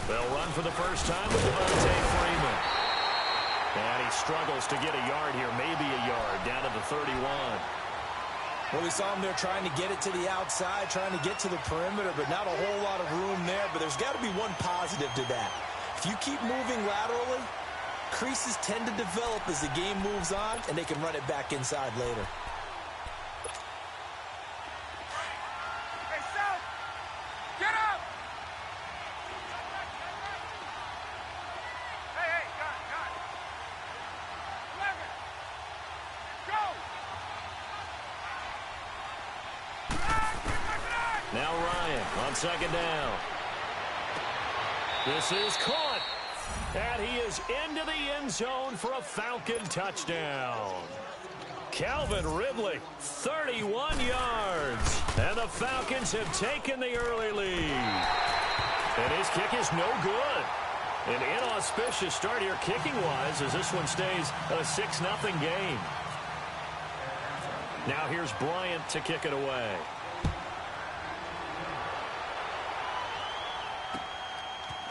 They'll run for the first time with Devontae Freeman. And he struggles to get a yard here, maybe a yard, down to the 31. Well, we saw him there trying to get it to the outside, trying to get to the perimeter, but not a whole lot of room there. But there's got to be one positive to that. If you keep moving laterally, creases tend to develop as the game moves on, and they can run it back inside later. Hey, son! Get up! Hey, got it. 11. Go! Now Ryan on second down. This is caught. And he is into the end zone for a Falcon touchdown. Calvin Ridley, 31 yards. And the Falcons have taken the early lead. And his kick is no good. An inauspicious start here kicking-wise as this one stays a 6-0 game. Now here's Bryant to kick it away.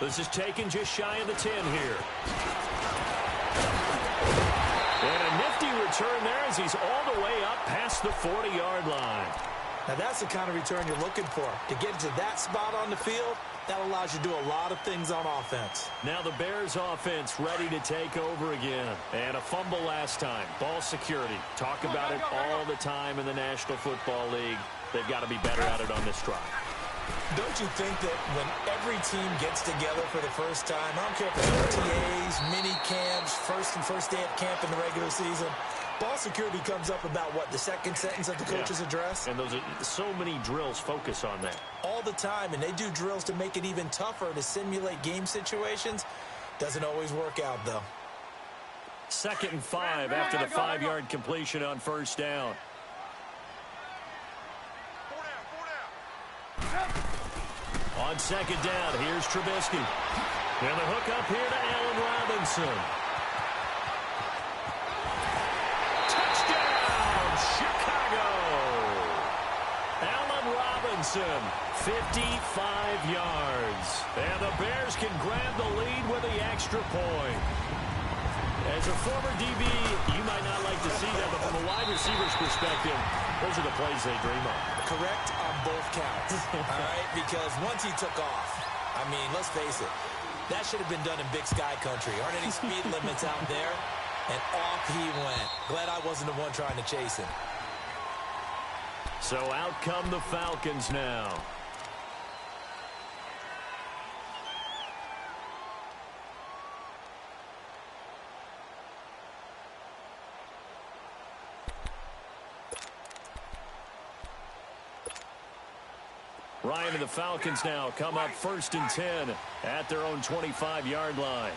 This is taken just shy of the 10 here. And a nifty return there as he's all the way up past the 40-yard line. Now that's the kind of return you're looking for. To get to that spot on the field, that allows you to do a lot of things on offense. Now the Bears offense ready to take over again. And a fumble last time. Ball security. Talk about it all the time in the National Football League. They've got to be better at it on this drive. Don't you think that when every team gets together for the first time, I don't care if it's OTAs, mini camps, first day at camp in the regular season, ball security comes up about, what, the second sentence of the coach's address? And those are so many drills focus on that. All the time, and they do drills to make it even tougher to simulate game situations. Doesn't always work out, though. 2nd and 5 after the 5-yard completion on first down. On second down, here's Trubisky. And the hook up here to Allen Robinson. Touchdown, Chicago! Allen Robinson, 55 yards. And the Bears can grab the lead with the extra point. As a former DB, you might not like to see that, but from a wide receiver's perspective, those are the plays they dream of. Correct on both counts, all right? Because once he took off, I mean, let's face it, that should have been done in Big Sky country. Aren't any speed limits out there? And off he went. Glad I wasn't the one trying to chase him. So out come the Falcons now. Ryan and the Falcons now come up 1st and 10 at their own 25-yard line.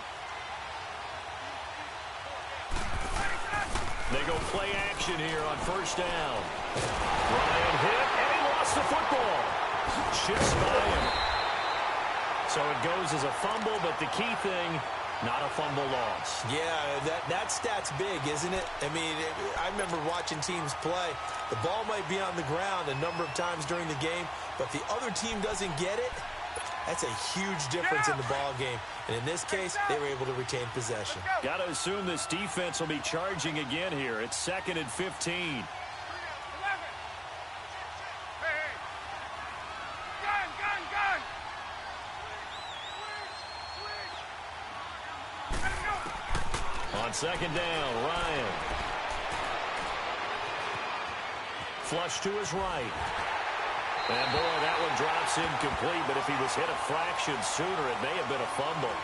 They go play action here on first down. Ryan hit, and he lost the football. Shifts by him. So it goes as a fumble, but the key thing, not a fumble loss. Yeah, that stat's big, isn't it? I mean, I remember watching teams play. The ball might be on the ground a number of times during the game, but if the other team doesn't get it, that's a huge difference in the ball game. And in this case, they were able to retain possession. Got to assume this defense will be charging again here. It's 2nd and 15. On second down, Ryan. Flush to his right. And, boy, that one drops incomplete, but if he was hit a fraction sooner, it may have been a fumble.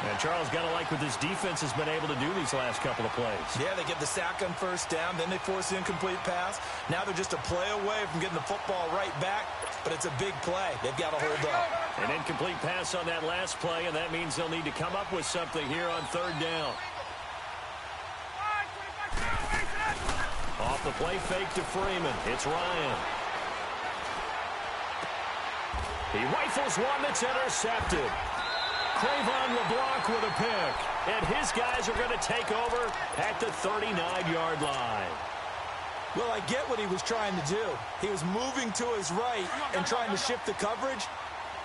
And Charles got to like what this defense has been able to do these last couple of plays. Yeah, they get the sack on first down, then they force the incomplete pass. Now they're just a play away from getting the football right back, but it's a big play. They've got to hold up. An incomplete pass on that last play, and that means they'll need to come up with something here on third down. Off the play fake to Freeman. It's Ryan. He rifles one that's intercepted. Crayvon LeBlanc with a pick. And his guys are going to take over at the 39-yard line. Well, I get what he was trying to do. He was moving to his right and trying to shift the coverage,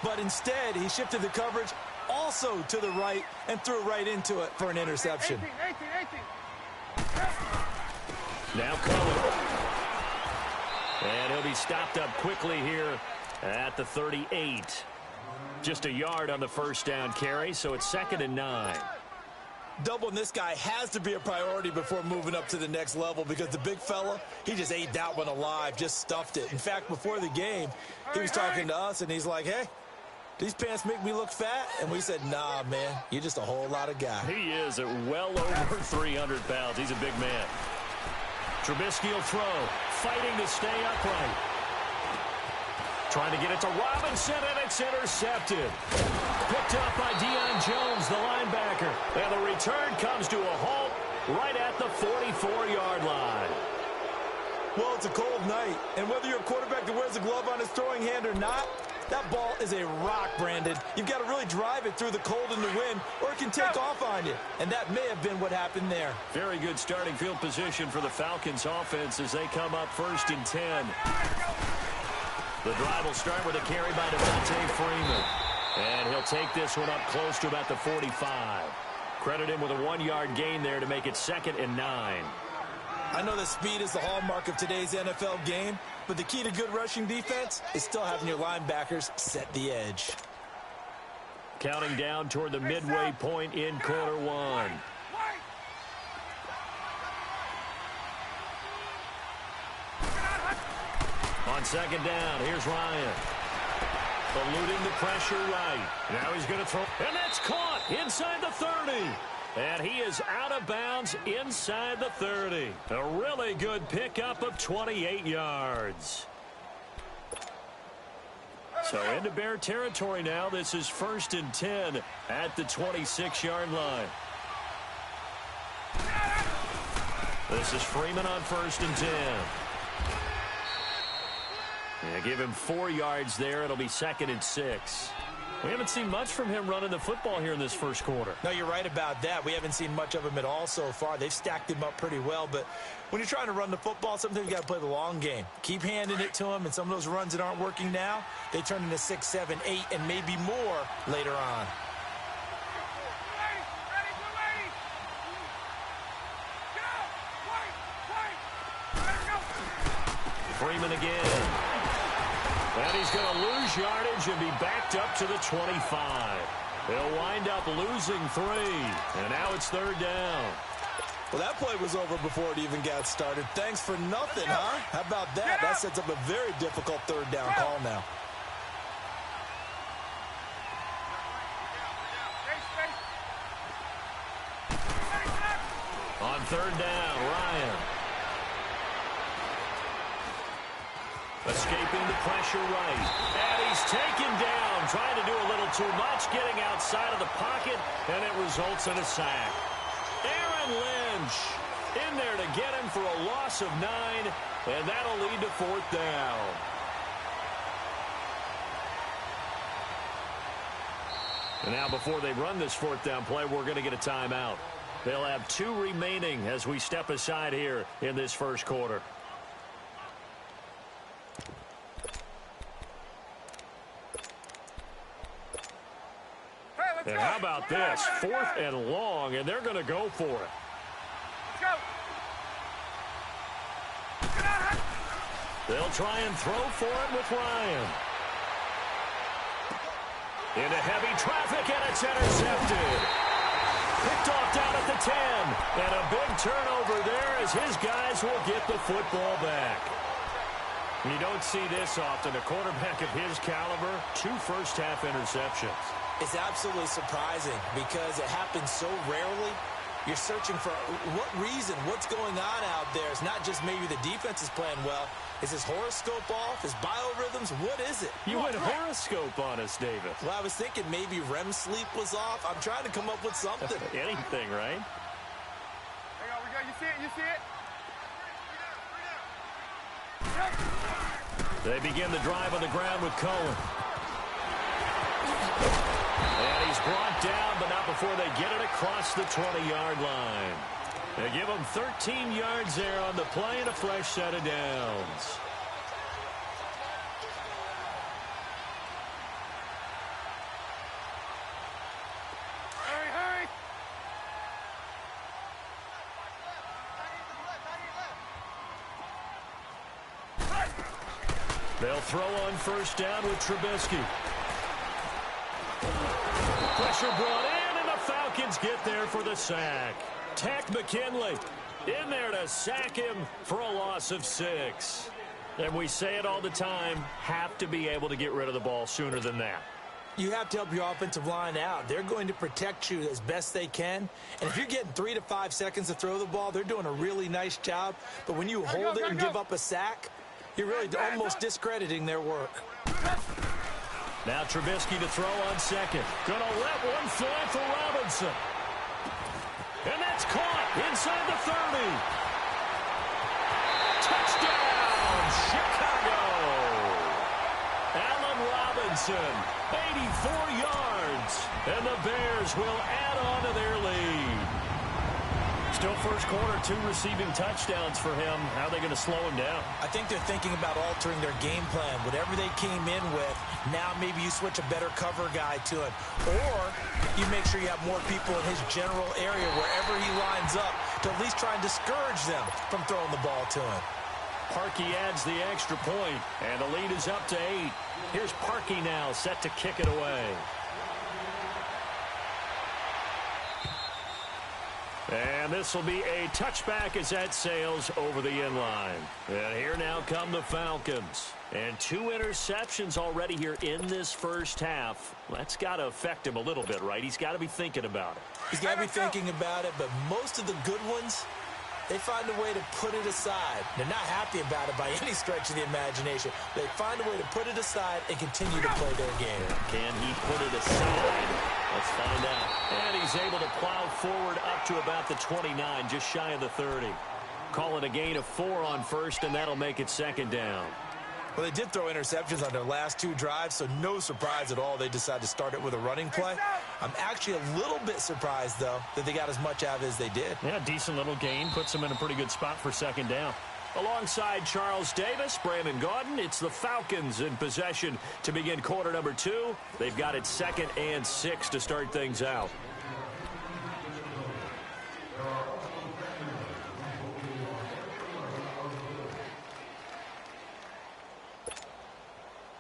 but instead he shifted the coverage also to the right, and threw right into it for an interception. 18. Now Cohen. And he'll be stopped up quickly here at the 38. Just a yard on the first down carry, so it's 2nd and 9. Doubling this guy has to be a priority before moving up to the next level because the big fella, he just ate that one alive, just stuffed it. In fact, before the game, he was talking to us, and he's like, hey, these pants make me look fat? And we said, nah, man, you're just a whole lot of guy. He is at well over 300 pounds. He's a big man. Trubisky will throw, fighting to stay upright. Trying to get it to Robinson, and it's intercepted. Picked up by Deion Jones, the linebacker. And the return comes to a halt right at the 44-yard line. Well, it's a cold night, and whether you're a quarterback that wears a glove on his throwing hand or not, that ball is a rock, Brandon. You've got to really drive it through the cold and the wind, or it can take off on you. And that may have been what happened there. Very good starting field position for the Falcons offense as they come up 1st and 10. The drive will start with a carry by Devontae Freeman. And he'll take this one up close to about the 45. Credit him with a 1-yard gain there to make it 2nd and 9. I know that speed is the hallmark of today's NFL game, but the key to good rushing defense is still having your linebackers set the edge. Counting down toward the midway point in quarter 1. On 2nd down, here's Ryan. Eluding the pressure right. Now he's going to throw. And that's caught inside the 30. And he is out of bounds inside the 30. A really good pickup of 28 yards. So into Bear territory now. This is 1st and 10 at the 26-yard line. This is Freeman on 1st and 10. Yeah, give him 4 yards there. It'll be 2nd and 6. We haven't seen much from him running the football here in this first quarter. No, you're right about that. We haven't seen much of him at all so far. They've stacked him up pretty well, but when you're trying to run the football, sometimes you got to play the long game. Keep handing it to him, and some of those runs that aren't working now, they turn into 6, 7, 8, and maybe more later on. Freeman again. And he's going to lose yardage and be backed up to the 25. He'll wind up losing 3. And now it's 3rd down. Well, that play was over before it even got started. Thanks for nothing, huh? How about that? That sets up a very difficult 3rd down call now. On 3rd down, Ryan. Escaping the pressure right. And he's taken down, trying to do a little too much, getting outside of the pocket, and it results in a sack. Aaron Lynch in there to get him for a loss of 9, and that'll lead to 4th down. And now before they run this 4th down play, we're going to get a timeout. They'll have 2 remaining as we step aside here in this first quarter. And how about this? 4th and long, and they're going to go for it. They'll try and throw for it with Ryan. Into heavy traffic, and it's intercepted. Picked off down at the 10. And a big turnover there as his guys will get the football back. You don't see this often. A quarterback of his caliber, 2 first-half interceptions. It's absolutely surprising because it happens so rarely. You're searching for what reason, what's going on out there. It's not just maybe the defense is playing well. Is his horoscope off? His biorhythms? What is it? You went horoscope on us, David. Well, I was thinking maybe REM sleep was off. I'm trying to come up with something. Anything, right? There we go. You see it? You see it? They begin the drive on the ground with Cohen. And he's brought down, but not before they get it across the 20-yard line. They give him 13 yards there on the play and a fresh set of downs. They'll throw on first down with Trubisky. Pressure brought in, and the Falcons get there for the sack. Tack McKinley in there to sack him for a loss of 6. And we say it all the time, have to be able to get rid of the ball sooner than that. You have to help your offensive line out. They're going to protect you as best they can. And if you're getting 3 to 5 seconds to throw the ball, they're doing a really nice job. But when you hold it and give up a sack, you're really almost discrediting their work. Now Trubisky to throw on second. Gonna let one fly for Robinson. And that's caught inside the 30. Touchdown, Chicago. Allen Robinson, 84 yards. And the Bears will add on to their lead. Still first quarter, 2 receiving touchdowns for him. How are they going to slow him down? I think they're thinking about altering their game plan. Whatever they came in with, now maybe you switch a better cover guy to it. Or you make sure you have more people in his general area wherever he lines up to at least try and discourage them from throwing the ball to him. Parkey adds the extra point, and the lead is up to 8. Here's Parkey now, set to kick it away. And this will be a touchback as that sails over the inline. And here now come the Falcons. And 2 interceptions already here in this first half. That's got to affect him a little bit, right? He's got to be thinking about it. He's got to be thinking about it, but most of the good ones, they find a way to put it aside. They're not happy about it by any stretch of the imagination. They find a way to put it aside and continue to play their game. Can he put it aside? Let's find out. And he's able to plow forward up to about the 29, just shy of the 30. Call it a gain of 4 on first, and that'll make it second down. Well, they did throw interceptions on their last 2 drives, so no surprise at all they decided to start it with a running play. I'm actually a little bit surprised, though, that they got as much out of it as they did. Yeah, decent little gain. Puts them in a pretty good spot for second down. Alongside Charles Davis, Brandon Gaudin, it's the Falcons in possession to begin quarter number 2. They've got it 2nd and 6 to start things out.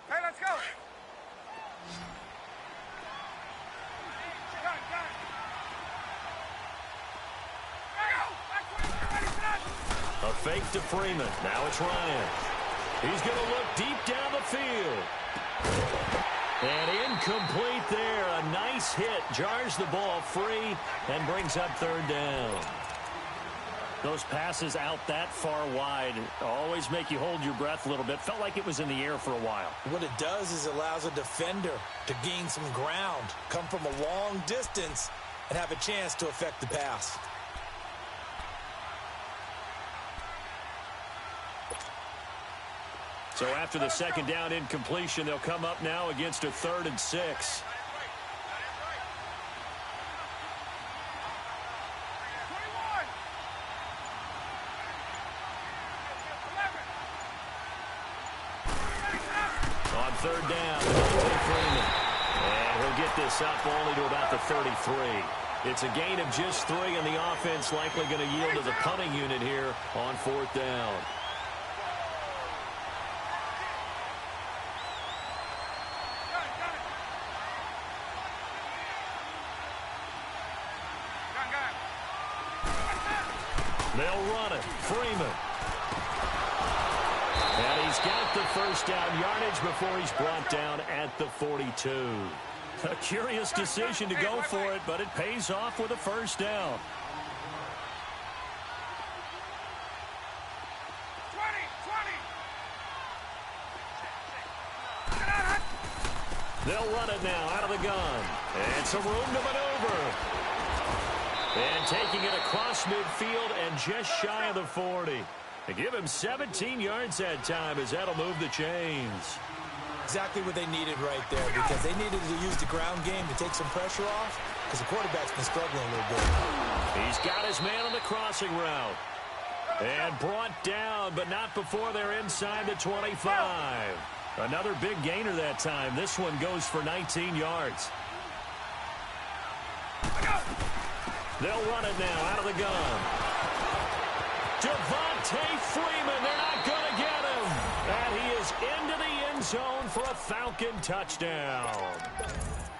Hey, let's go. A fake to Freeman. Now it's Ryan. He's going to look deep down the field. And incomplete there. A nice hit. Jars the ball free and brings up 3rd down. Those passes out that far wide always make you hold your breath a little bit. Felt like it was in the air for a while. What it does is it allows a defender to gain some ground, come from a long distance, and have a chance to affect the pass. So after the second down incompletion, they'll come up now against a 3rd and 6. On 3rd down, Freeman. And he'll get this up only to about the 33. It's a gain of just 3, and the offense likely going to yield to the punting unit here on 4th down. They'll run it. Freeman. And he's got the first down yardage before he's brought down at the 42. A curious decision to go for it, but it pays off with a first down. 20. They'll run it now out of the gun. And some room to maneuver. And taking it across midfield and just shy of the 40. They give him 17 yards that time as that'll move the chains. Exactly what they needed right there, because they needed to use the ground game to take some pressure off, because the quarterback's been struggling a little bit. He's got his man on the crossing route. And brought down, but not before they're inside the 25. Another big gainer that time. This one goes for 19 yards. They'll run it now out of the gun. Devontae Freeman, they're not going to get him. And he is goes into the end zone for a Falcon touchdown.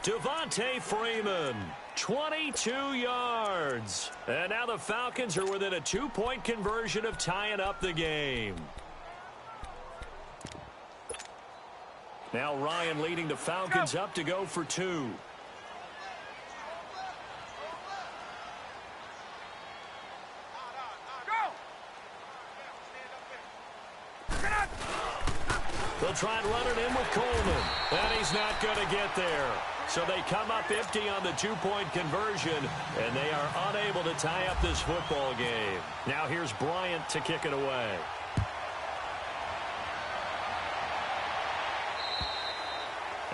Devontae Freeman, 22 yards. And now the Falcons are within a 2-point conversion of tying up the game. Now Ryan leading the Falcons up to go for 2. They'll try and run it in with Coleman. And he's not going to get there. So they come up empty on the 2-point conversion, and they are unable to tie up this football game. Now here's Bryant to kick it away.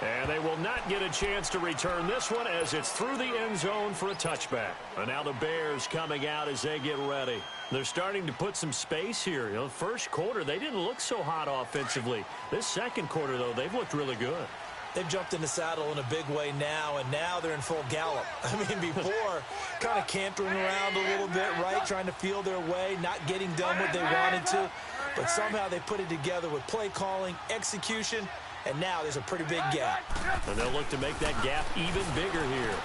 And they will not get a chance to return this one as it's through the end zone for a touchback. And now the Bears coming out as they get ready. They're starting to put some space here. You know, first quarter, they didn't look so hot offensively. This second quarter, though, they've looked really good. They've jumped in the saddle in a big way now, and now they're in full gallop. I mean, before, kind of cantering around a little bit, right, trying to feel their way, not getting done what they wanted to. But somehow they put it together with play calling, execution, and now there's a pretty big gap. And they'll look to make that gap even bigger here.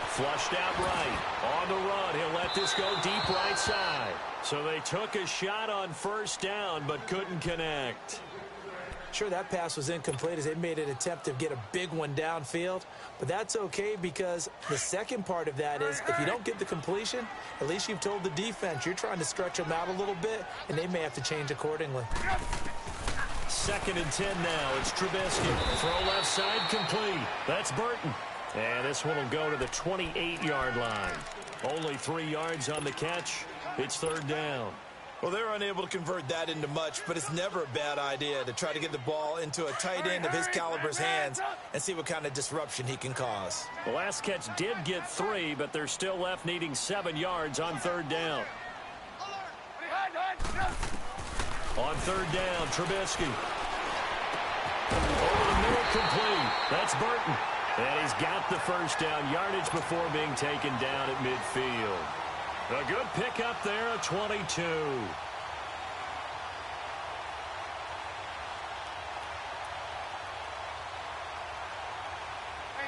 Flushed out right. On the run, he'll let this go deep right side. So they took a shot on first down, but couldn't connect. Sure, that pass was incomplete as they made an attempt to get a big one downfield. But that's okay because the second part of that is if you don't get the completion, at least you've told the defense you're trying to stretch them out a little bit, and they may have to change accordingly. 2nd and 10 now. It's Trubisky. Throw left side complete. That's Burton. And this one will go to the 28-yard line. Only 3 yards on the catch. It's 3rd down. Well, they're unable to convert that into much, but it's never a bad idea to try to get the ball into a tight end of his caliber's hands and see what kind of disruption he can cause. The last catch did get 3, but they're still left needing 7 yards on 3rd down. On 3rd down, Trubisky. Over the middle, complete. That's Burton. And he's got the first down yardage before being taken down at midfield. A good pickup there, a 22.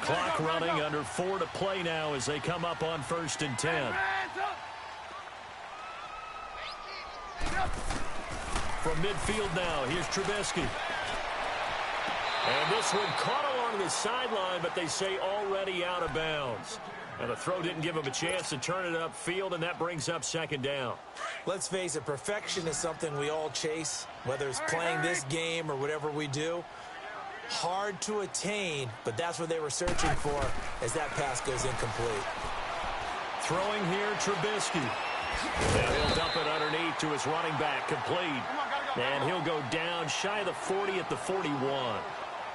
Clock running, under 4 to play now as they come up on 1st and 10. From midfield now, here's Trubisky. And this one caught along the sideline, but they say already out of bounds. And the throw didn't give him a chance to turn it upfield, and that brings up 2nd down. Let's face it, perfection is something we all chase, whether it's playing this game or whatever we do. Hard to attain, but that's what they were searching for as that pass goes incomplete. Throwing here, Trubisky. And he'll dump it underneath to his running back, complete. And he'll go down shy of the 40 at the 41.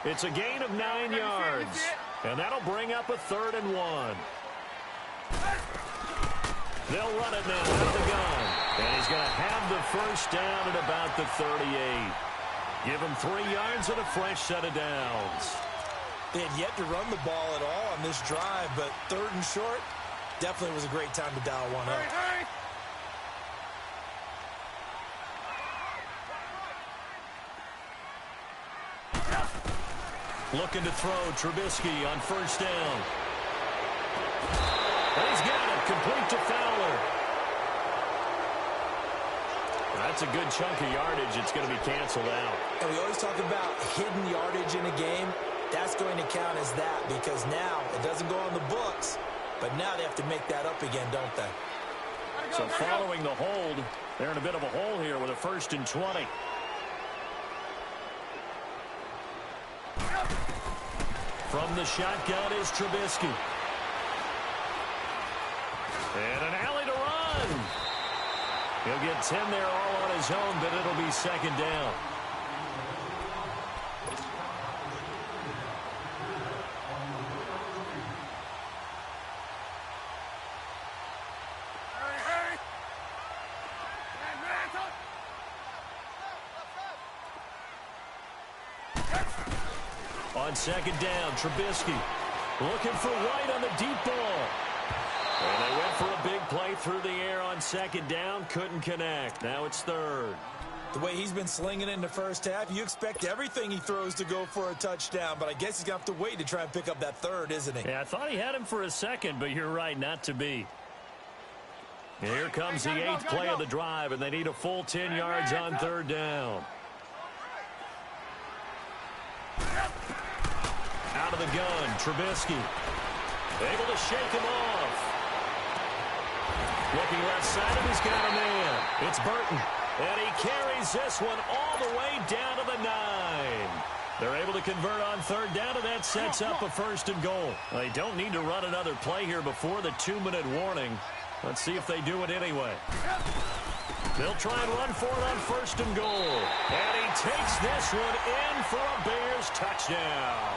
It's a gain of 9 yards. And that'll bring up a 3rd and 1. They'll run it now out of the gun. And he's going to have the first down at about the 38. Give him 3 yards and a fresh set of downs. They had yet to run the ball at all on this drive, but 3rd and short definitely was a great time to dial one up. Looking to throw, Trubisky on 1st down. And he's got it, complete to Fowler. That's a good chunk of yardage. It's going to be canceled out. And we always talk about hidden yardage in a game. That's going to count as that because now it doesn't go on the books, but now they have to make that up again, don't they? So following the hold, they're in a bit of a hole here with a 1st and 20. From the shotgun is Trubisky. And an alley to run. He'll get 10 there all on his own, but it'll be 2nd down. On 2nd down, Trubisky looking for White on the deep ball. And they went for a big play through the air on 2nd down. Couldn't connect. Now it's 3rd. The way he's been slinging in the first half, you expect everything he throws to go for a touchdown, but I guess he's going to have to wait to try and pick up that third, isn't he? Yeah, I thought he had him for a second, but you're right, not to be. Here comes the 8th play of the drive, and they need a full 10 yards on third down. Out of the gun, Trubisky. Able to shake him off. Looking left side, and he's got a man. It's Burton. And he carries this one all the way down to the 9. They're able to convert on third down, and that sets up a 1st and goal. They don't need to run another play here before the 2-minute warning. Let's see if they do it anyway. They'll try and run for it on 1st and goal. And he takes this one in for a Bears touchdown.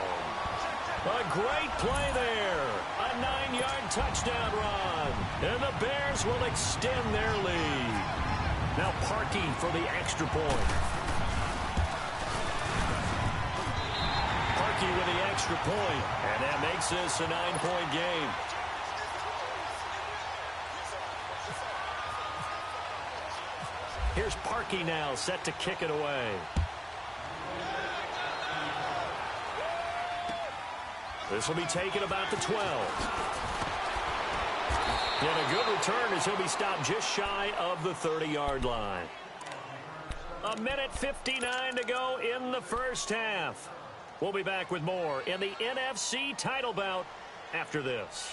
A great play there. A 9-yard touchdown run. And the Bears will extend their lead. Now Parkey for the extra point. Parkey with the extra point. And that makes this a 9-point game. Here's Parkey now, set to kick it away. This will be taken about the 12. And a good return as he'll be stopped just shy of the 30-yard line. 1:59 to go in the first half. We'll be back with more in the NFC title bout after this.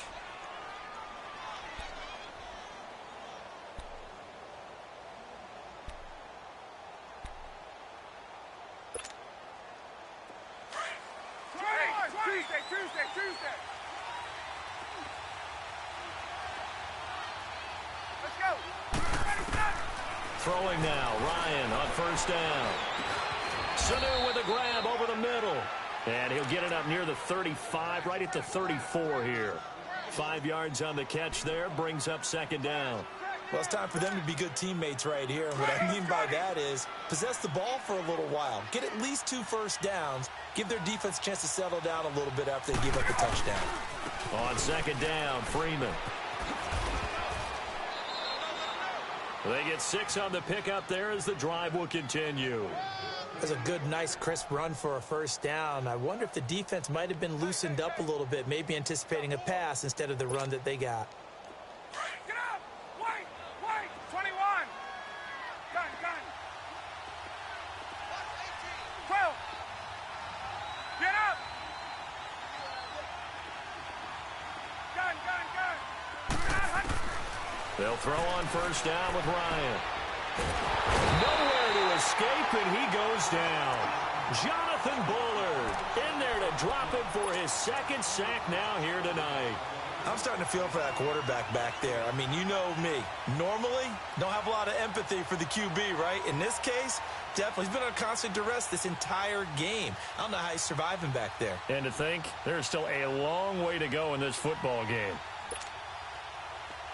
Tuesday. Let's go. Throwing now, Ryan on 1st down. Sanu with a grab over the middle. And he'll get it up near the 35, right at the 34 here. 5 yards on the catch there, brings up 2nd down. Well, it's time for them to be good teammates right here. And what I mean by that is possess the ball for a little while. Get at least 2 first downs. Give their defense a chance to settle down a little bit after they give up the touchdown. On 2nd down, Freeman. They get 6 on the pickup there as the drive will continue. That's a good, nice, crisp run for a 1st down. I wonder if the defense might have been loosened up a little bit, maybe anticipating a pass instead of the run that they got. Get up! Wait! 21! Gun! 12! Get up! Gun! They'll throw on 1st down with Ryan. Nowhere to escape, and he goes down. Jonathan Bullard in there to drop him for his 2nd sack now here tonight. I'm starting to feel for that quarterback back there. I mean, you know me. Normally, don't have a lot of empathy for the QB, right? In this case, definitely. He's been on constant duress this entire game. I don't know how he's surviving back there. And to think, there's still a long way to go in this football game.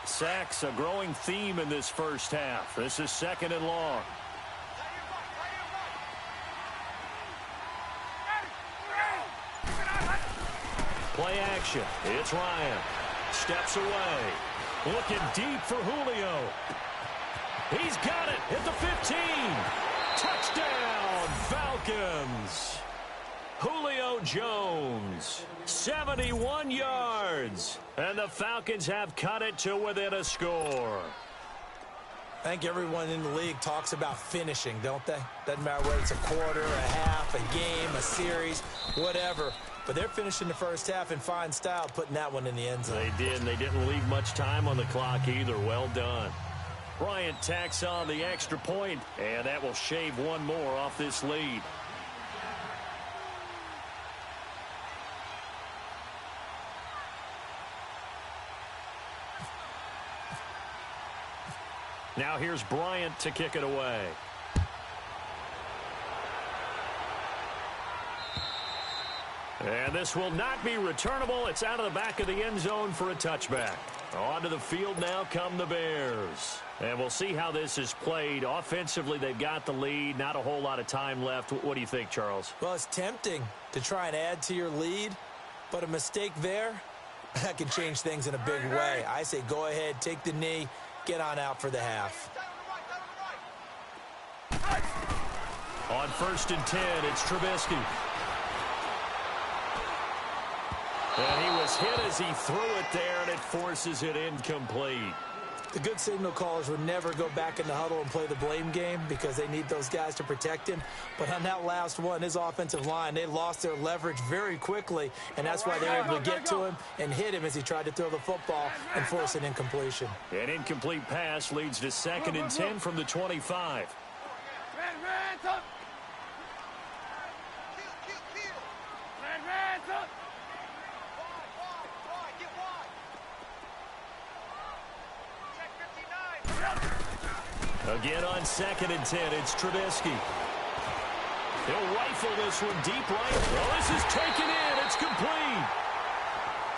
Sacks, a growing theme in this first half. This is 2nd and long. Play action. It's Ryan. Steps away. Looking deep for Julio. He's got it at the 15. Touchdown, Falcons. Julio Jones, 71 yards. And the Falcons have cut it to within a score. I think everyone in the league talks about finishing, don't they? Doesn't matter whether it's a quarter, a half, a game, a series, whatever. But they're finishing the first half in fine style, putting that one in the end zone. They did, and they didn't leave much time on the clock either. Well done. Bryant tacks on the extra point, and that will shave one more off this lead. Now here's Bryant to kick it away. And this will not be returnable. It's out of the back of the end zone for a touchback. Onto the field now come the Bears. And we'll see how this is played. Offensively, they've got the lead. Not a whole lot of time left. What do you think, Charles? Well, it's tempting to try and add to your lead, but a mistake there, that can change things in a big way. I say go ahead, take the knee, get on out for the half. On 1st and 10, it's Trubisky. And he was hit as he threw it there, and it forces it incomplete. The good signal callers would never go back in the huddle and play the blame game because they need those guys to protect him. But on that last one, his offensive line, they lost their leverage very quickly, and that's why they were able to get to him and hit him as he tried to throw the football and force an incompletion. An incomplete pass leads to 2nd and 10 from the 25. Again on 2nd and 10, it's Trubisky. He'll rifle this one deep right. Well, this is taken in. It's complete.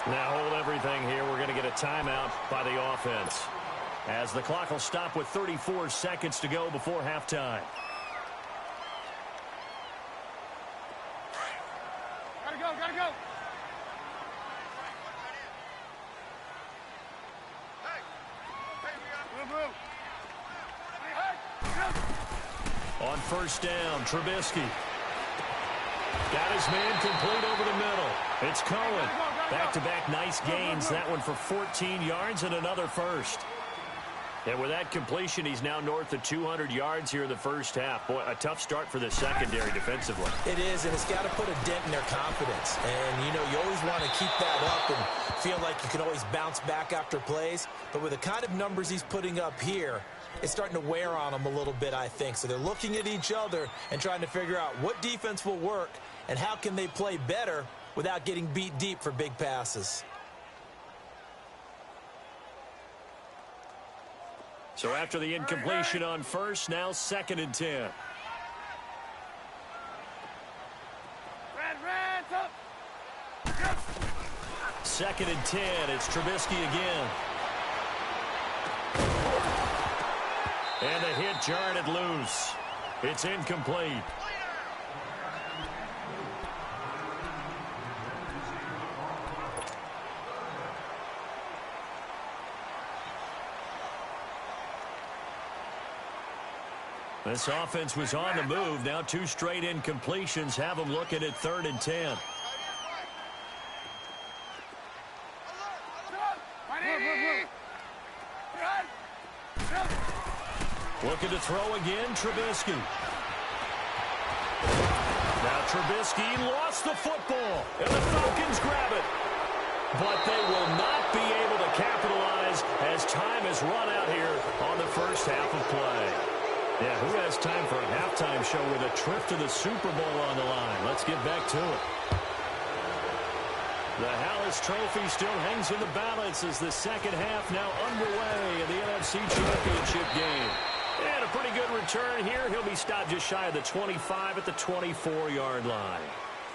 Now hold everything here. We're going to get a timeout by the offense, as the clock will stop with 34 seconds to go before halftime. Gotta go, gotta go. On 1st down, Trubisky. Got his man complete over the middle. It's Cohen. Back-to-back nice gains. That one for 14 yards and another first. And with that completion, he's now north of 200 yards here in the first half. Boy, a tough start for the secondary defensively. It is, and it's got to put a dent in their confidence. And, you know, you always want to keep that up and feel like you can always bounce back after plays. But with the kind of numbers he's putting up here, it's starting to wear on them a little bit, I think. So they're looking at each other and trying to figure out what defense will work and how can they play better without getting beat deep for big passes. So after the incompletion on 1st, now 2nd and 10. Second and 10, it's Trubisky again. And a hit jarred it loose. It's incomplete. This offense was on the move. Now 2 straight incompletions have them looking at 3rd and 10. Looking to throw again, Trubisky. Now Trubisky lost the football, and the Falcons grab it. But they will not be able to capitalize as time has run out here on the first half of play. Yeah, who has time for a halftime show with a trip to the Super Bowl on the line? Let's get back to it. The Hallis Trophy still hangs in the balance as the second half now underway in the NFC Championship game. And a pretty good return here. He'll be stopped just shy of the 25 at the 24-yard line.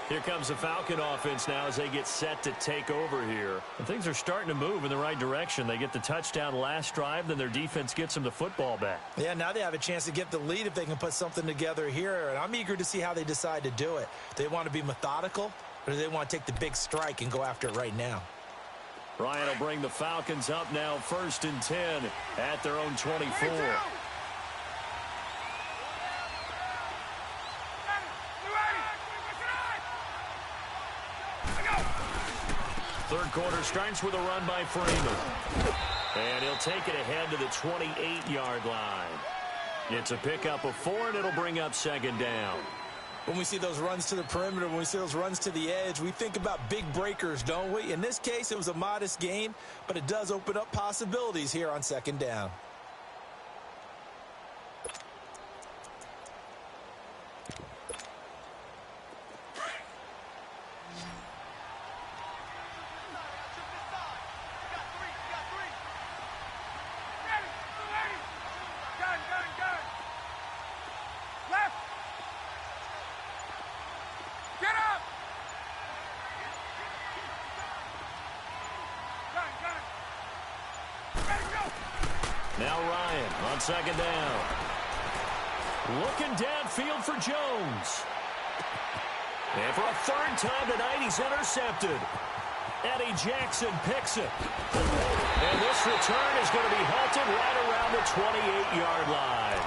Here comes the Falcon offense now as they get set to take over here. And things are starting to move in the right direction. They get the touchdown last drive, then their defense gets them the football back. Yeah, now they have a chance to get the lead if they can put something together here. And I'm eager to see how they decide to do it. Do they want to be methodical, or do they want to take the big strike and go after it right now? Ryan will bring the Falcons up now 1st and 10 at their own 24. Third quarter starts with a run by Freeman. And he'll take it ahead to the 28-yard line. It's a pickup of 4, and it'll bring up 2nd down. When we see those runs to the perimeter, when we see those runs to the edge, we think about big breakers, don't we? In this case, it was a modest gain, but it does open up possibilities here on 2nd down. Now Ryan on 2nd down. Looking downfield for Jones. And for a 3rd time tonight, he's intercepted. Eddie Jackson picks it. And this return is going to be halted right around the 28-yard line.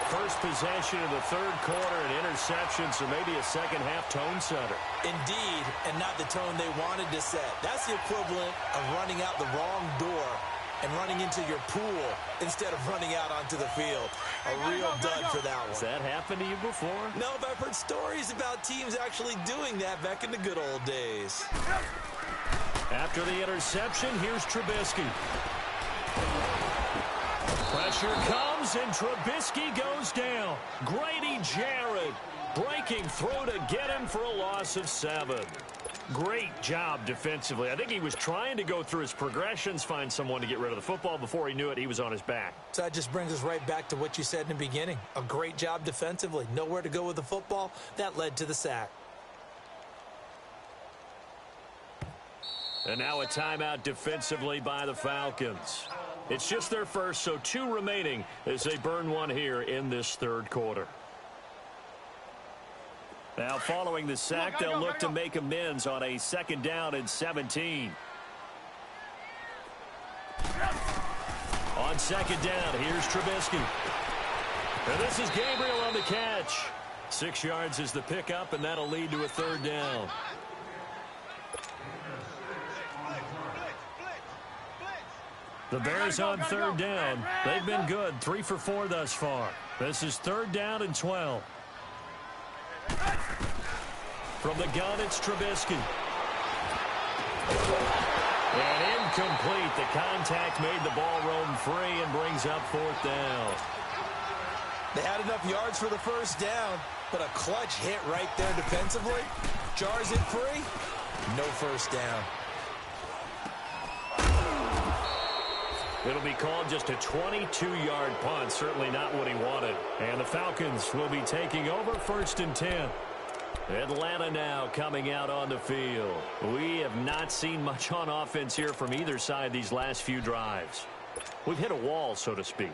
First possession of the third quarter, an interception, so maybe a second-half tone setter. Indeed, and not the tone they wanted to set. That's the equivalent of running out the wrong door and running into your pool instead of running out onto the field. A real dud for that one. Has that happened to you before? No, but I've heard stories about teams actually doing that back in the good old days. After the interception, here's Trubisky. Pressure comes, and Trubisky goes down. Grady Jarrett breaking through to get him for a loss of 7. Great job defensively. I think he was trying to go through his progressions, find someone to get rid of the football. Before he knew it, he was on his back. So that just brings us right back to what you said in the beginning. A great job defensively. Nowhere to go with the football. That led to the sack. And now a timeout defensively by the Falcons. It's just their first, so 2 remaining as they burn one here in this third quarter. Now, following the sack, they'll look to make amends on a 2nd down and 17. On 2nd down, here's Trubisky. And this is Gabriel on the catch. 6 yards is the pickup, and that'll lead to a 3rd down. The Bears on 3rd down. They've been good, 3 for 4 thus far. This is 3rd down and 12. From the gun, it's Trubisky. And incomplete. The contact made the ball roam free and brings up 4th down. They had enough yards for the 1st down, but a clutch hit right there defensively. Jars it free. No 1st down. It'll be called just a 22-yard punt. Certainly not what he wanted. And the Falcons will be taking over 1st and 10. Atlanta now coming out on the field. We have not seen much on offense here from either side these last few drives. We've hit a wall, so to speak.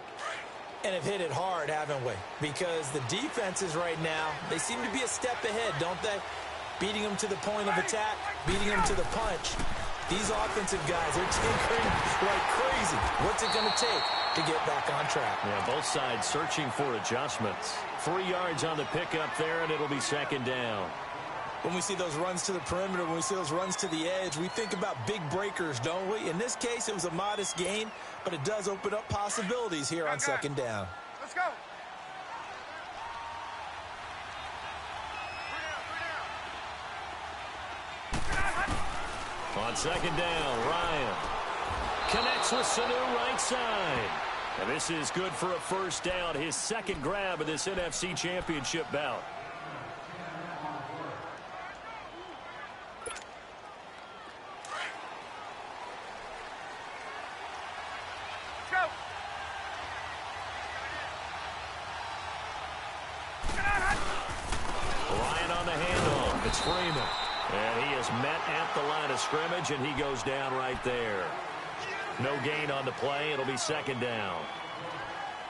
And have hit it hard, haven't we? Because the defenses right now, they seem to be a step ahead, don't they? Beating them to the point of attack, beating them to the punch. These offensive guys are tinkering like crazy. What's it going to take to get back on track? Yeah, both sides searching for adjustments. 3 yards on the pickup there, and it'll be 2nd down. When we see those runs to the perimeter, when we see those runs to the edge, we think about big breakers, don't we? In this case, it was a modest gain, but it does open up possibilities here on 2nd down. Let's go. On 2nd down, Ryan connects with Sanu right side. And this is good for a 1st down, his 2nd grab of this NFC Championship bout. Go. Ryan on the handoff. It's Freeman. And he is met at the line of scrimmage, and he goes down right there. No gain on the play. It'll be 2nd down.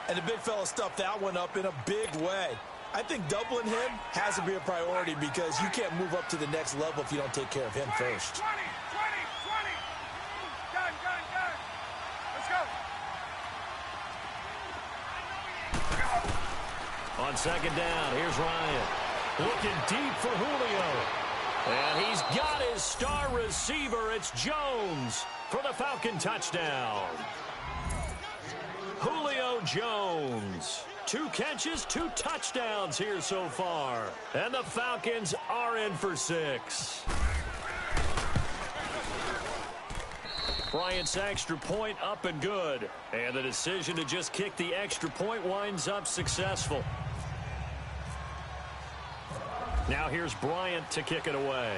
And the big fella stuffed that one up in a big way. I think doubling him has to be a priority because you can't move up to the next level if you don't take care of him first. 20. Done. Let's go. On 2nd down, here's Ryan. Looking deep for Julio. And he's got his star receiver. It's Jones for the Falcon touchdown. Julio Jones. 2 catches, 2 touchdowns here so far. And the Falcons are in for 6. Bryant's extra point up and good. And the decision to just kick the extra point winds up successful. Now here's Bryant to kick it away.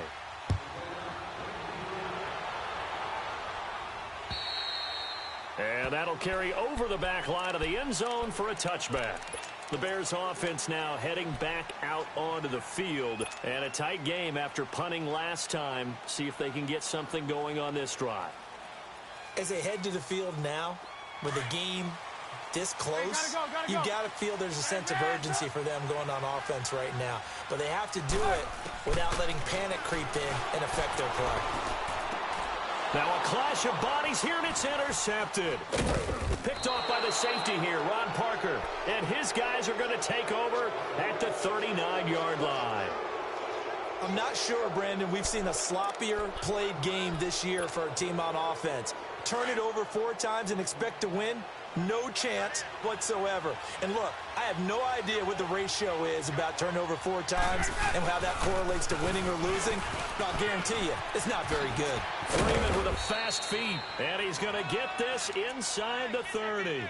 And that'll carry over the back line of the end zone for a touchback. The Bears offense now heading back out onto the field. And a tight game after punting last time. See if they can get something going on this drive. As they head to the field now, with the game this close, you got to feel there's a sense of urgency for them going on offense right now. But they have to do it without letting panic creep in and affect their play. Now a clash of bodies here, and it's intercepted. Picked off by the safety here, Ron Parker. And his guys are going to take over at the 39-yard line. I'm not sure, Brandon, we've seen a sloppier played game this year for a team on offense. Turn it over 4 times and expect to win? No chance whatsoever. And look, I have no idea what the ratio is about turnover 4 times and how that correlates to winning or losing. But I'll guarantee you, it's not very good. Freeman with a fast feet, and he's going to get this inside the 30.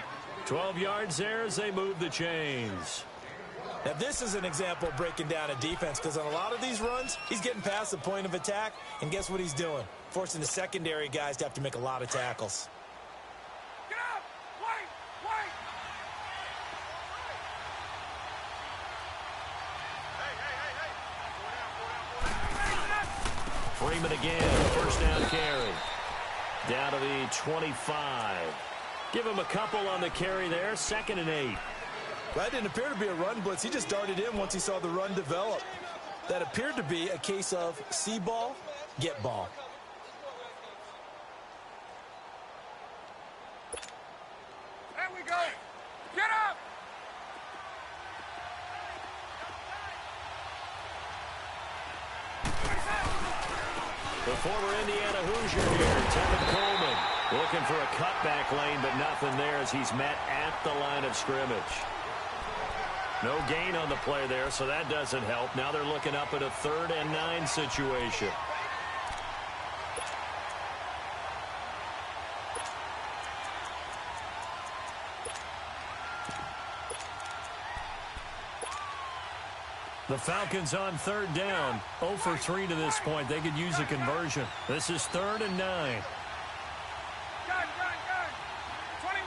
12 yards there as they move the chains. Now, this is an example of breaking down a defense because on a lot of these runs, he's getting past the point of attack, and guess what he's doing? Forcing the secondary guys to have to make a lot of tackles. Get up! Wait! Wait! Freeman again, first down carry. Down to the 25. Give him a couple on the carry there, 2nd and 8. That didn't appear to be a run blitz. He just darted in once he saw the run develop. That appeared to be a case of see ball, get ball. There we go! Get up! The former Indiana Hoosier here, Tevin Coleman, looking for a cutback lane, but nothing there as he's met at the line of scrimmage. No gain on the play there, so that doesn't help. Now they're looking up at a 3rd and 9 situation. The Falcons on 3rd down. 0 for 3 to this point. They could use a conversion. This is 3rd and 9. Gun! 21!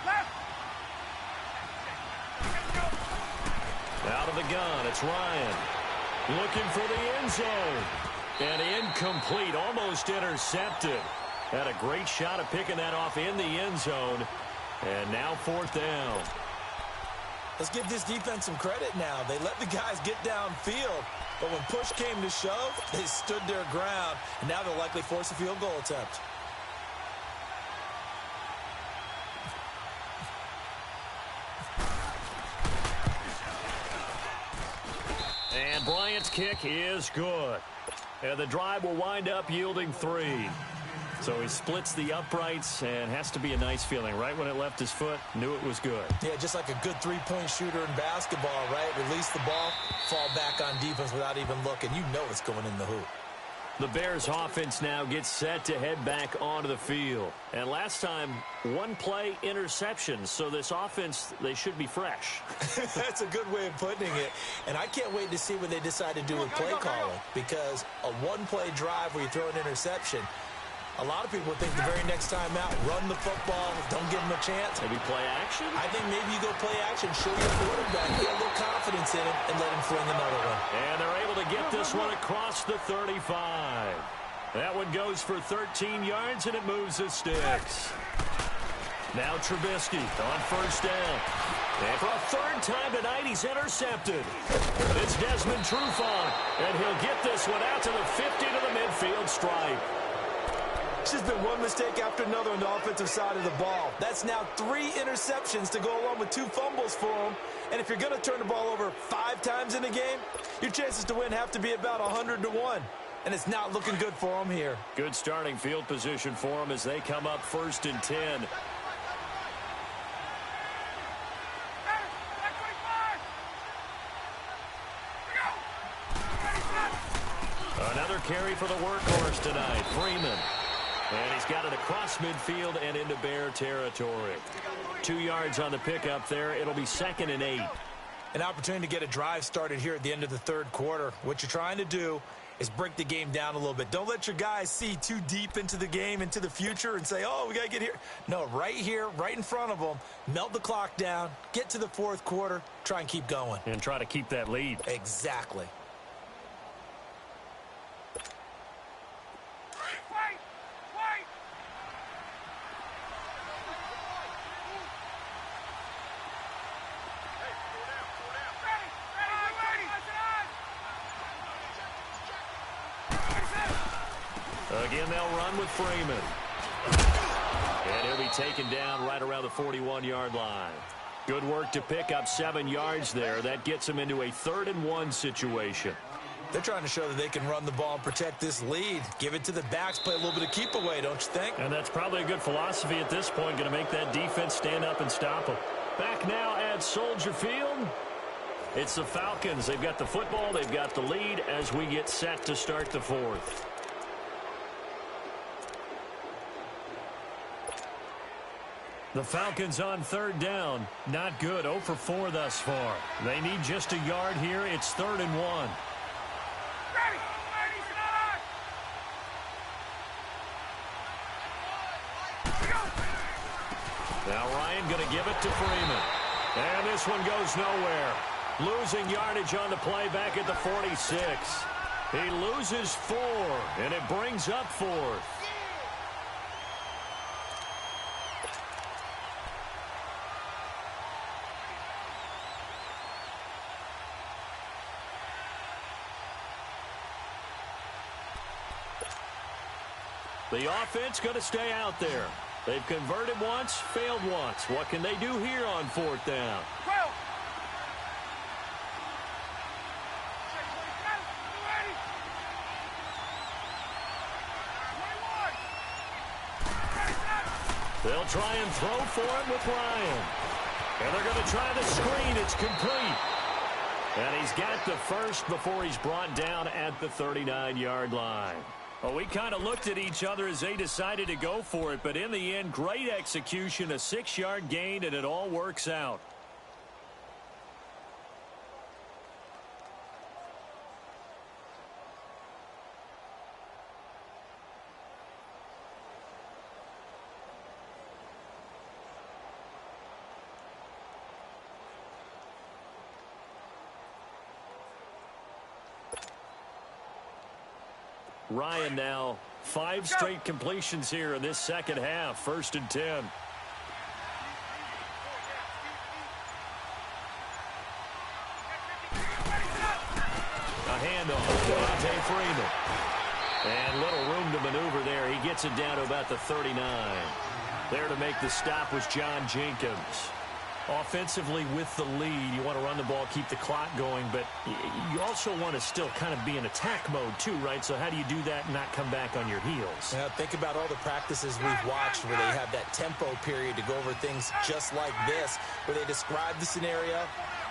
Left! Out of the gun, it's Ryan. Looking for the end zone. And incomplete, almost intercepted. Had a great shot at picking that off in the end zone. And now 4th down. Let's give this defense some credit now. They let the guys get downfield, but when push came to shove, they stood their ground, and now they'll likely force a field goal attempt. And Bryant's kick is good. And the drive will wind up yielding 3. So he splits the uprights and has to be a nice feeling. Right when it left his foot, knew it was good. Yeah, just like a good three-point shooter in basketball, right? Release the ball, fall back on defense without even looking. You know it's going in the hoop. The Bears offense now gets set to head back onto the field. And last time, 1 play interception. So this offense, they should be fresh. That's a good way of putting it. And I can't wait to see what they decide to do with play calling. Because a 1-play drive where you throw an interception, a lot of people think the very next time out, run the football, don't give them a chance. Maybe play action? I think maybe you go play action, show your quarterback, get a little confidence in him, and let him fling another one. And they're able to get this one across the 35. That one goes for 13 yards, and it moves the sticks. Now Trubisky on 1st down. And for a 3rd time tonight, he's intercepted. It's Desmond Trufant, and he'll get this one out to the 50 to the midfield stripe. It's just been one mistake after another on the offensive side of the ball. That's now 3 interceptions to go along with 2 fumbles for him. And if you're going to turn the ball over 5 times in a game, your chances to win have to be about 100 to 1. And it's not looking good for him here. Good starting field position for him as they come up 1st and 10. Another carry for the workhorse tonight, Freeman. And he's got it across midfield and into Bear territory. 2 yards on the pickup there. It'll be 2nd and 8. An opportunity to get a drive started here at the end of the 3rd quarter. What you're trying to do is break the game down a little bit. Don't let your guys see too deep into the game, into the future, and say, oh, we got to get here. No, right here, right in front of them, melt the clock down, get to the 4th quarter, try and keep going. And try to keep that lead. Exactly. Again, they'll run with Freeman. And he'll be taken down right around the 41-yard line. Good work to pick up 7 yards there. That gets them into a 3rd-and-1 situation. They're trying to show that they can run the ball and protect this lead. Give it to the backs, play a little bit of keep away, don't you think? And that's probably a good philosophy at this point, going to make that defense stand up and stop them. Back now at Soldier Field. It's the Falcons. They've got the football. They've got the lead as we get set to start the 4th. The Falcons on 3rd down. Not good. 0 for 4 thus far. They need just a yard here. It's 3rd-and-1. Now Ryan going to give it to Freeman. And this one goes nowhere. Losing yardage on the play back at the 46. He loses 4, and it brings up 4th. The offense going to stay out there. They've converted once, failed once. What can they do here on 4th down? They'll try and throw for it with Ryan. And they're going to try the screen. It's complete. And he's got the first before he's brought down at the 39-yard line. Well, we kind of looked at each other as they decided to go for it, but in the end, great execution, a 6-yard gain, and it all works out. Ryan now 5 straight completions here in this second half. 1st and 10. A handoff to Devontae Freeman. And little room to maneuver there. He gets it down to about the 39. There to make the stop was John Jenkins. Offensively with the lead, you want to run the ball, keep the clock going, but you also want to still kind of be in attack mode too, right? So how do you do that and not come back on your heels? Now, think about all the practices we've watched where they have that tempo period to go over things just like this, where they describe the scenario,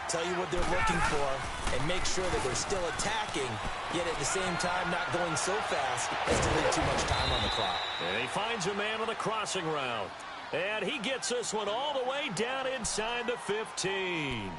tell you what they're looking for, and make sure that they're still attacking, yet at the same time not going so fast as to leave too much time on the clock. And he finds a man on the crossing route. And he gets this one all the way down inside the 15.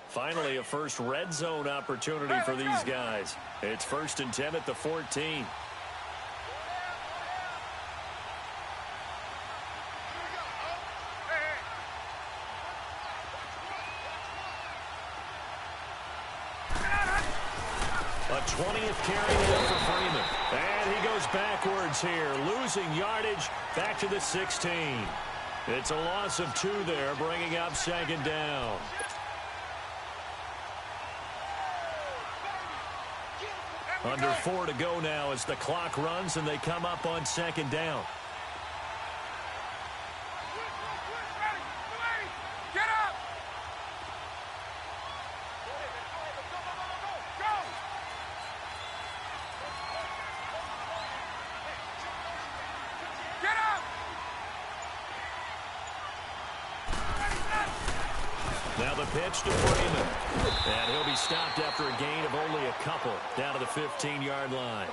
Finally, a first red zone opportunity for these guys. It's 1st and 10 at the 14. A 20th carry there for Freeman. And he goes backwards here, losing yardage back to the 16. It's a loss of 2 there, bringing up 2nd down. Under 4 to go now as the clock runs and they come up on 2nd down. Now the pitch to Freeman. And he'll be stopped after a gain of only a couple down to the 15-yard line.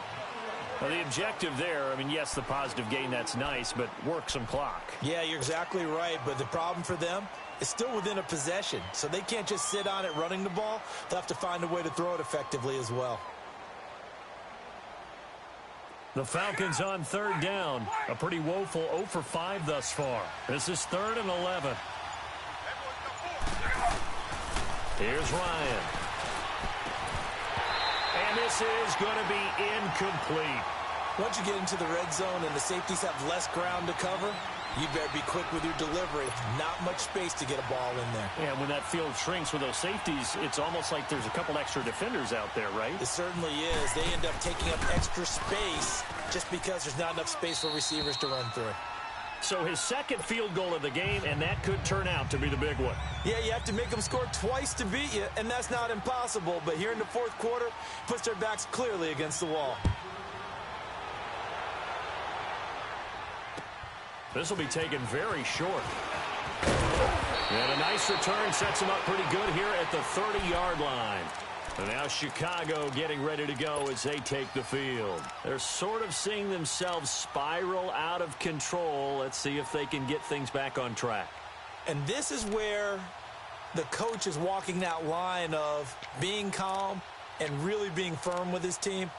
Well, the objective there, I mean, yes, the positive gain, that's nice, but work some clock. Yeah, you're exactly right, but the problem for them is still within a possession, so they can't just sit on it running the ball. They'll have to find a way to throw it effectively as well. The Falcons on 3rd down. A pretty woeful 0 for 5 thus far. This is 3rd and 11. Here's Ryan. And this is going to be incomplete. Once you get into the red zone and the safeties have less ground to cover, You better be quick with your delivery. Not much space to get a ball in there. And when that field shrinks with those safeties, it's almost like there's a couple extra defenders out there, right? It certainly is. They end up taking up extra space just because there's not enough space for receivers to run through. So his second field goal of the game, and that could turn out to be the big one. Yeah, you have to make them score twice to beat you, and that's not impossible. But here in the fourth quarter, puts their backs clearly against the wall. This will be taken very short. And a nice return sets him up pretty good here at the 30-yard line. And now Chicago getting ready to go as they take the field. They're sort of seeing themselves spiral out of control. Let's see if they can get things back on track. And this is where the coach is walking that line of being calm and really being firm with his team.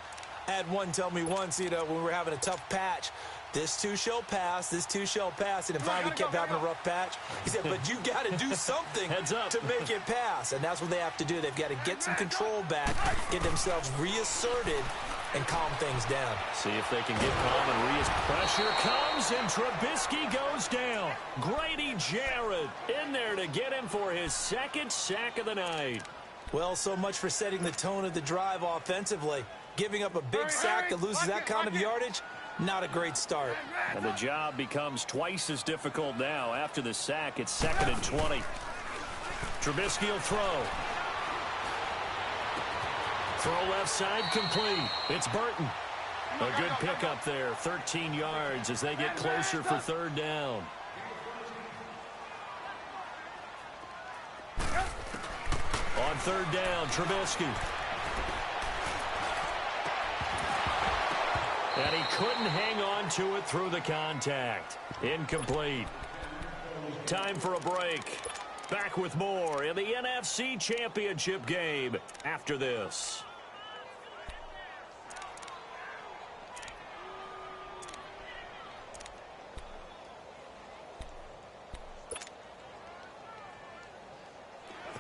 I had one tell me once, when we were having a tough patch, this too shall pass, this too shall pass. And finally we kept having a rough patch. He said, but you got to do something to make it pass. And that's what they have to do. They've got to get some control back, get themselves reasserted, and calm things down. See if they can get calm and pressure comes, and Trubisky goes down. Grady Jarrett in there to get him for his second sack of the night. Well, so much for setting the tone of the drive offensively. Giving up a big sack that loses that kind of yardage, not a great start. And the job becomes twice as difficult now. After the sack, it's 2nd and 20. Trubisky will throw. Throw left side complete. It's Burton. A good pickup there. 13 yards as they get closer for 3rd down. On 3rd down, Trubisky. And he couldn't hang on to it through the contact. Incomplete. Time for a break. Back with more in the NFC Championship game after this.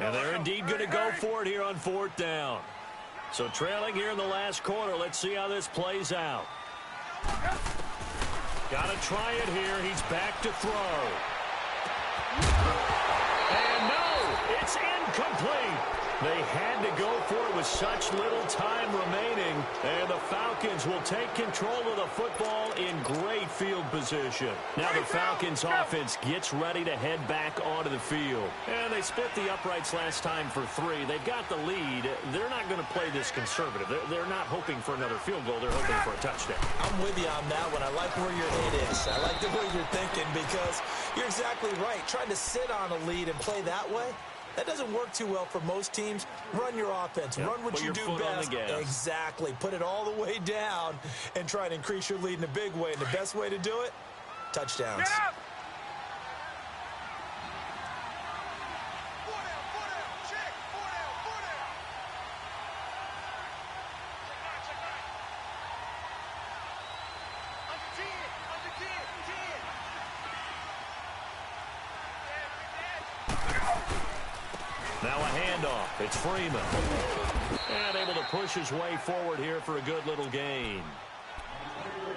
And they're indeed going to go for it here on 4th down. So trailing here in the last quarter. Let's see how this plays out. Got to try it here. He's back to throw. And no, it's incomplete. They had to go for it with such little time remaining. And the Falcons will take control of the football in great field position. Now the Falcons offense gets ready to head back onto the field. And they split the uprights last time for 3. They've got the lead. They're not going to play this conservative. They're not hoping for another field goal. They're hoping for a touchdown. I'm with you on that one. I like where your head is. I like the way you're thinking because you're exactly right. Trying to sit on a lead and play that way, that doesn't work too well for most teams. Run your offense. Yep. Run what you do best. Exactly. Put it all the way down and try to increase your lead in a big way. And the best way to do it, touchdowns. Now a handoff. It's Freeman. And able to push his way forward here for a good little gain.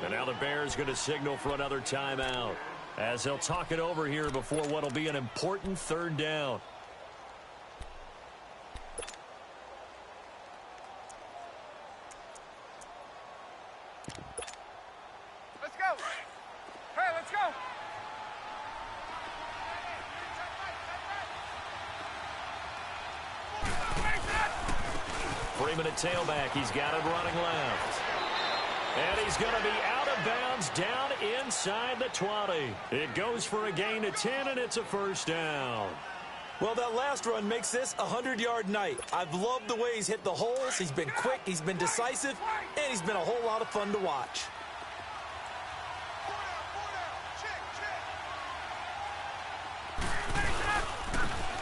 And now the Bears going to signal for another timeout as they'll talk it over here before what will be an important 3rd down. Let's go. Hey, let's go. Freeman at tailback. He's got it running left. And he's going to be out of bounds down inside the 20. It goes for a gain of 10, and it's a 1st down. Well, that last run makes this a 100-yard night. I've loved the way he's hit the holes. He's been quick, he's been decisive, and he's been a whole lot of fun to watch.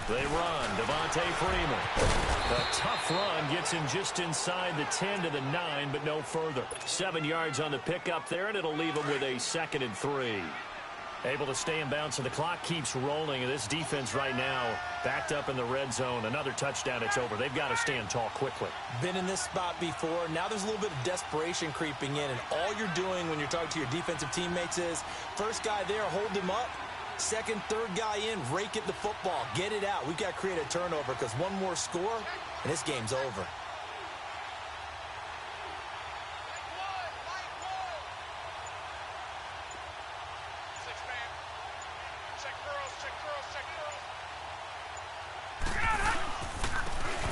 They run. Devontae Freeman. A tough run gets him just inside the 10 to the 9, but no further. 7 yards on the pickup there, and it'll leave him with a 2nd and 3. Able to stay in bounds, and the clock keeps rolling. And this defense right now backed up in the red zone. Another touchdown, it's over. They've got to stand tall quickly. Been in this spot before. Now there's a little bit of desperation creeping in, and all you're doing when you're talking to your defensive teammates is first guy there, hold him up. Second, third guy in, rake at the football. Get it out. We've got to create a turnover because one more score, and this game's over.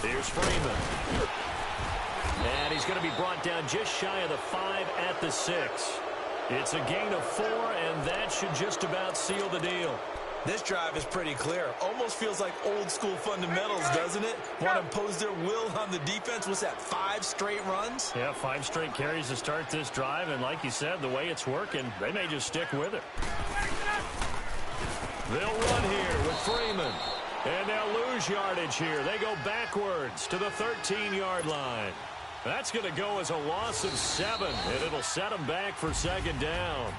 Here's Freeman. And he's going to be brought down just shy of the 5 at the 6. It's a gain of 4, and that should just about seal the deal. This drive is pretty clear. Almost feels like old school fundamentals, doesn't it? Want to impose their will on the defense. What's that, 5 straight runs? Yeah, 5 straight carries to start this drive, and like you said, the way it's working, they may just stick with it. They'll run here with Freeman. And they'll lose yardage here. They go backwards to the 13-yard line. That's going to go as a loss of 7, and it'll set them back for second down.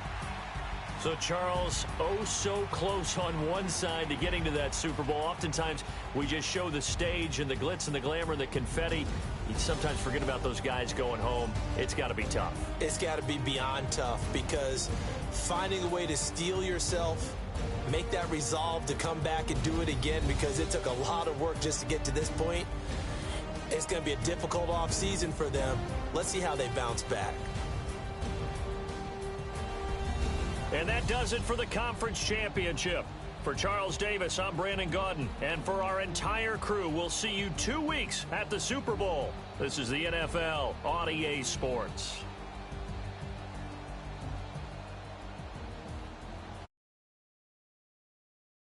So, Charles, oh so close on one side to getting to that Super Bowl. Oftentimes, we just show the stage and the glitz and the glamour and the confetti. You sometimes forget about those guys going home. It's got to be tough. It's got to be beyond tough because finding a way to steel yourself, make that resolve to come back and do it again because it took a lot of work just to get to this point. It's going to be a difficult offseason for them. Let's see how they bounce back. And that does it for the conference championship. For Charles Davis, I'm Brandon Gaudin. And for our entire crew, we'll see you 2 weeks at the Super Bowl. This is the NFL on EA Sports.